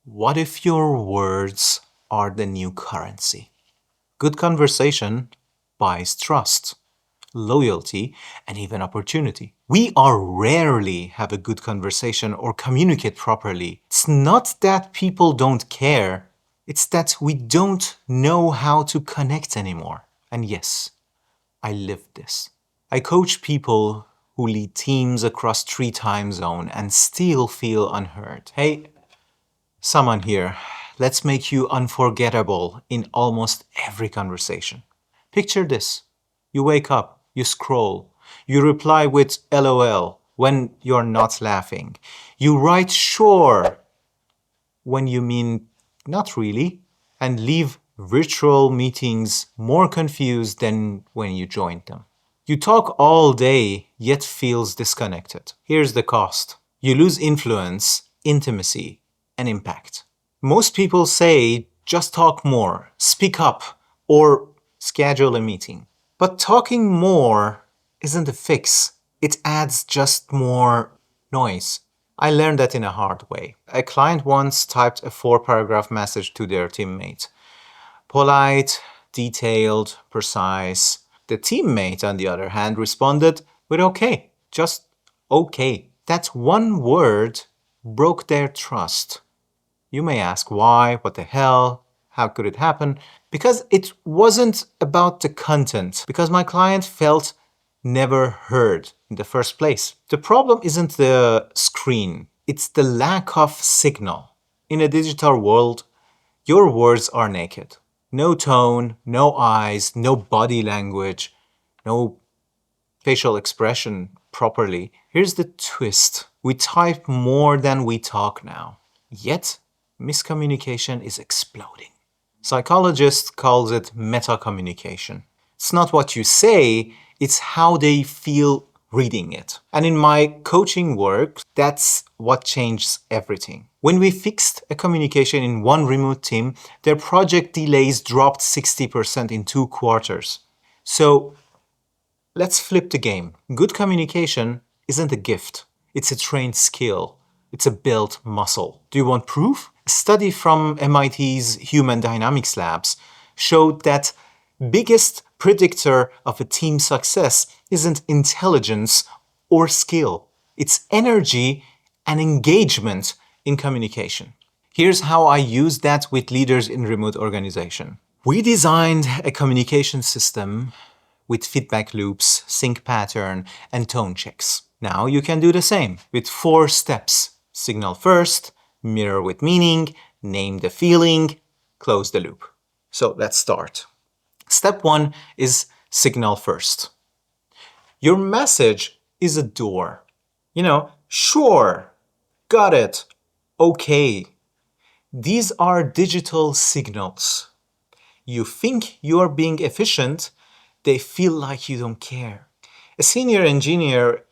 What if your words are the new currency? Good conversation buys trust, loyalty, and even opportunity. We are rarely have a good conversation or communicate properly. It's not that people don't care, it's that we don't know how to connect anymore. And yes, I live this. I coach people who lead teams across 3 time zones and still feel unheard. Hey, Saman here. Let's make you unforgettable in almost every conversation. Picture this. You wake up, you scroll, you reply with LOL when you're not laughing. You write sure when you mean not really, and leave virtual meetings more confused than when you joined them. You talk all day, yet feels disconnected. Here's the cost. You lose influence, intimacy, and impact. Most people say just talk more, speak up, or schedule a meeting. But talking more isn't a fix. It adds just more noise. I learned that in a hard way. A client once typed a 4-paragraph message to their teammate. Polite, detailed, precise. The teammate, on the other hand, responded with okay, just okay. That one word broke their trust. You may ask why, what the hell, how could it happen? Because it wasn't about the content, because my client felt never heard in the first place. The problem isn't the screen, it's the lack of signal. In a digital world, your words are naked. No tone, no eyes, no body language, no facial expression properly. Here's the twist. We type more than we talk now. Yet, miscommunication is exploding. Psychologists calls it metacommunication. It's not what you say, it's how they feel reading it. And in my coaching work, that's what changes everything. When we fixed a communication in one remote team, their project delays dropped 60% in 2 quarters. So let's flip the game. Good communication isn't a gift. It's a trained skill. It's a built muscle. Do you want proof? A study from MIT's Human Dynamics Labs showed that biggest predictor of a team success isn't intelligence or skill. It's energy and engagement in communication. Here's how I use that with leaders in remote organization. We designed a communication system with feedback loops, sync pattern, and tone checks. Now you can do the same with 4 steps. Signal first, mirror with meaning, name the feeling, close the loop. So let's start. Step 1 is signal first. Your message is a door. Sure, got it, okay. These are digital signals. You think you are being efficient, they feel like you don't care. A senior engineer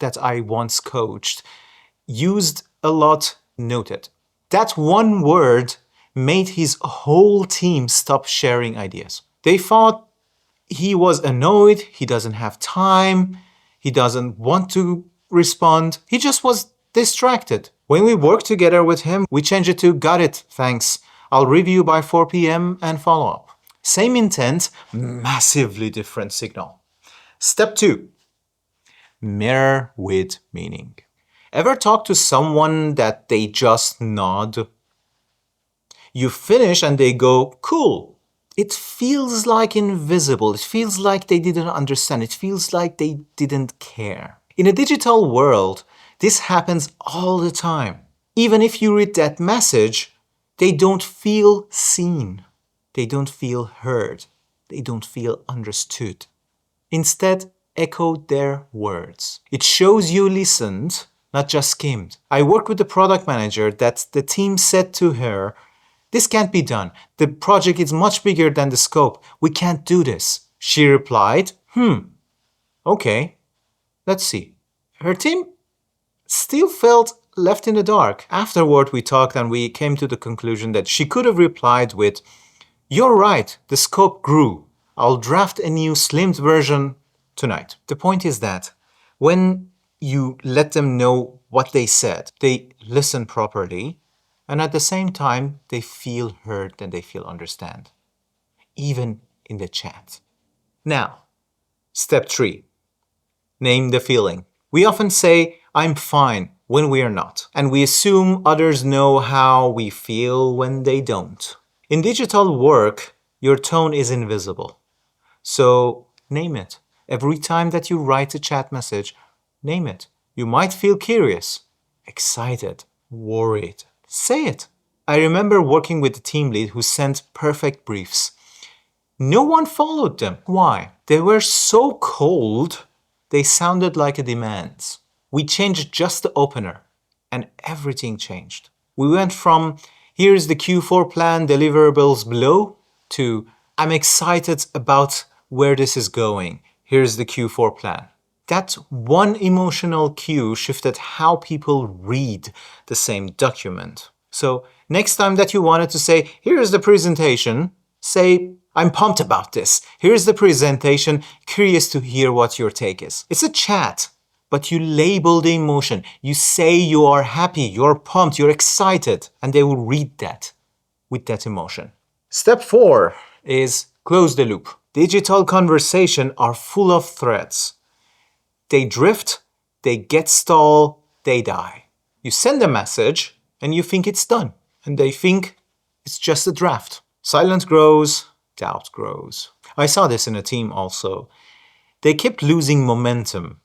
that I once coached used a lot noted. That one word made his whole team stop sharing ideas. They thought he was annoyed, he doesn't have time, he doesn't want to respond, he just was distracted. When we worked together with him, we changed it to got it, thanks. I'll review by 4 p.m. and follow up. Same intent, massively different signal. Step 2. Mirror with meaning. Ever talk to someone that they just nod? You finish and they go, cool. It feels like invisible. It feels like they didn't understand. It feels like they didn't care. In a digital world, this happens all the time. Even if you read that message, they don't feel seen. They don't feel heard. They don't feel understood. Instead, echo their words. It shows you listened, not just skimmed. I worked with the product manager that the team said to her, this can't be done. The project is much bigger than the scope. We can't do this. She replied, okay, let's see. Her team still felt left in the dark. Afterward, we talked and we came to the conclusion that she could have replied with, you're right, the scope grew. I'll draft a new slimmed version tonight. The point is that when you let them know what they said, they listen properly, And at the same time, they feel heard and they feel understand, even in the chat. Now, step 3, name the feeling. We often say, I'm fine, when we are not. And we assume others know how we feel when they don't. In digital work, your tone is invisible. So name it. Every time that you write a chat message, name it. You might feel curious, excited, worried. Say it. I remember working with a team lead who sent perfect briefs. No one followed them. Why? They were so cold, they sounded like a demand. We changed just the opener, and everything changed. We went from, here's the Q4 plan deliverables below, to, I'm excited about where this is going. Here's the Q4 plan. That one emotional cue shifted how people read the same document. So next time that you wanted to say, here's the presentation, say, I'm pumped about this. Here's the presentation, curious to hear what your take is. It's a chat, but you label the emotion. You say you are happy, you're pumped, you're excited, and they will read that with that emotion. Step 4 is close the loop. Digital conversations are full of threads. They drift, they get stalled, they die. You send a message and you think it's done, and they think it's just a draft. Silence grows, doubt grows. I saw this in a team also. They kept losing momentum.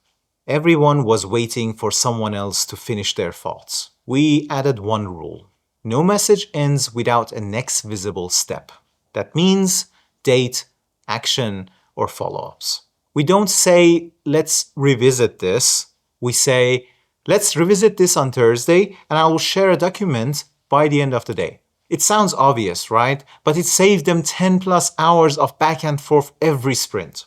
Everyone was waiting for someone else to finish their thoughts. We added one rule. No message ends without a next visible step. That means date, action, or follow-ups. We don't say, let's revisit this. We say, let's revisit this on Thursday, and I will share a document by the end of the day. It sounds obvious, right? But it saved them 10 plus hours of back and forth every sprint.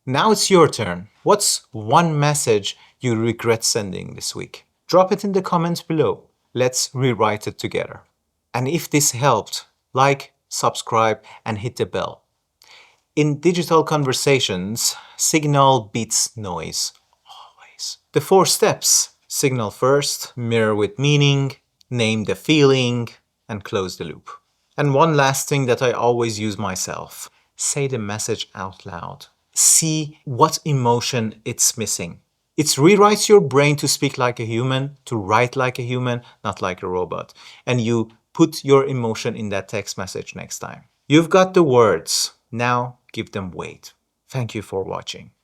Now it's your turn. What's one message you regret sending this week? Drop it in the comments below. Let's rewrite it together. And if this helped, like, subscribe, and hit the bell. In digital conversations, signal beats noise. Always. The 4 steps. Signal first, mirror with meaning, name the feeling, and close the loop. And one last thing that I always use myself. Say the message out loud. See what emotion it's missing. It rewrites your brain to speak like a human, to write like a human, not like a robot. And you put your emotion in that text message next time. You've got the words. Now give them weight. Thank you for watching.